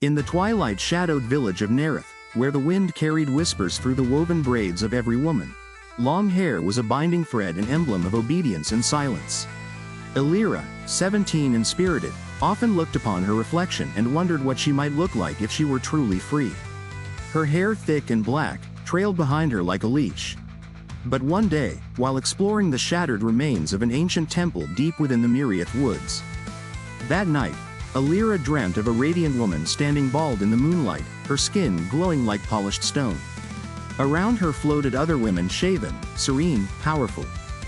In the twilight-shadowed village of Nerith, where the wind carried whispers through the woven braids of every woman, long hair was a binding thread and emblem of obedience and silence. Elira, 17 and spirited, often looked upon her reflection and wondered what she might look like if she were truly free. Her hair, thick and black, trailed behind her like a leash. But one day, while exploring the shattered remains of an ancient temple deep within the Miriath woods, that night, Elira dreamt of a radiant woman standing bald in the moonlight, her skin glowing like polished stone. Around her floated other women, shaven, serene, powerful.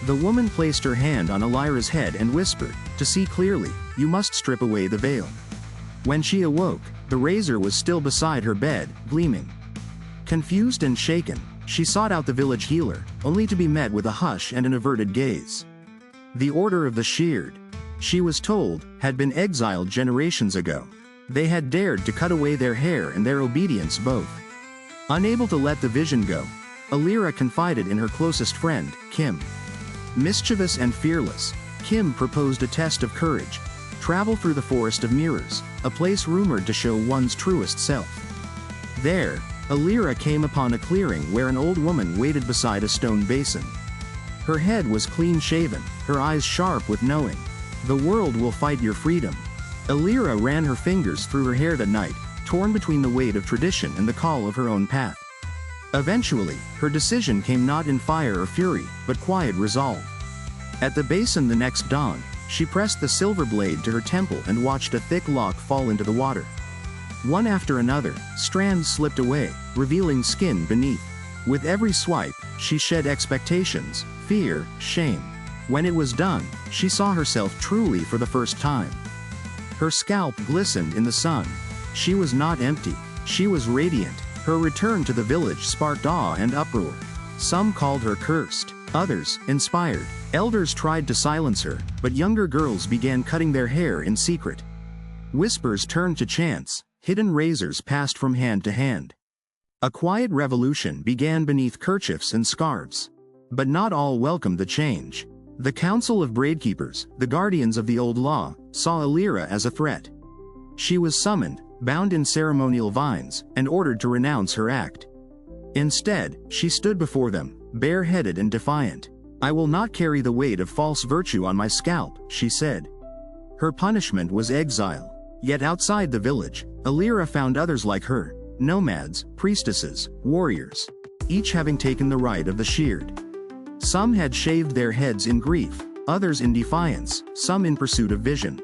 The woman placed her hand on Elira's head and whispered, "To see clearly, you must strip away the veil." When she awoke, the razor was still beside her bed, gleaming. Confused and shaken, she sought out the village healer, only to be met with a hush and an averted gaze. The Order of the Sheared, she was told, had been exiled generations ago. They had dared to cut away their hair and their obedience both. Unable to let the vision go, Elira confided in her closest friend, Kim. Mischievous and fearless, Kim proposed a test of courage. Travel through the Forest of Mirrors, a place rumored to show one's truest self. There, Elira came upon a clearing where an old woman waited beside a stone basin. Her head was clean-shaven, her eyes sharp with knowing. "The world will fight your freedom." Elira ran her fingers through her hair that night, torn between the weight of tradition and the call of her own path. Eventually, her decision came not in fire or fury, but quiet resolve. At the basin the next dawn, she pressed the silver blade to her temple and watched a thick lock fall into the water. One after another, strands slipped away, revealing skin beneath. With every swipe, she shed expectations, fear, shame. When it was done, she saw herself truly for the first time. Her scalp glistened in the sun. She was not empty, she was radiant. Her return to the village sparked awe and uproar. Some called her cursed, others, inspired. Elders tried to silence her, but younger girls began cutting their hair in secret. Whispers turned to chants, hidden razors passed from hand to hand. A quiet revolution began beneath kerchiefs and scarves. But not all welcomed the change. The Council of Braidkeepers, the guardians of the old law, saw Elira as a threat. She was summoned, bound in ceremonial vines, and ordered to renounce her act. Instead, she stood before them, bareheaded and defiant. "I will not carry the weight of false virtue on my scalp," she said. Her punishment was exile. Yet outside the village, Elira found others like her, nomads, priestesses, warriors, each having taken the right of the sheared. Some had shaved their heads in grief, others in defiance, some in pursuit of vision.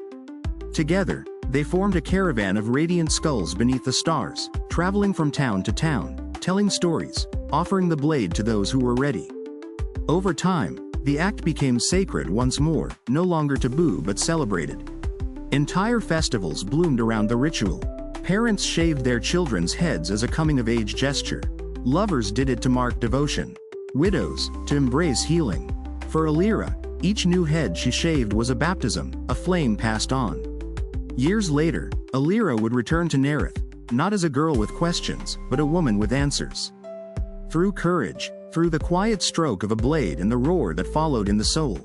Together, they formed a caravan of radiant skulls beneath the stars, traveling from town to town, telling stories, offering the blade to those who were ready. Over time, the act became sacred once more, no longer taboo but celebrated. Entire festivals bloomed around the ritual. Parents shaved their children's heads as a coming-of-age gesture. Lovers did it to mark devotion. Widows, to embrace healing. For Elira, each new head she shaved was a baptism, a flame passed on. Years later, Elira would return to Nerith, not as a girl with questions, but a woman with answers. Through courage, through the quiet stroke of a blade and the roar that followed in the soul.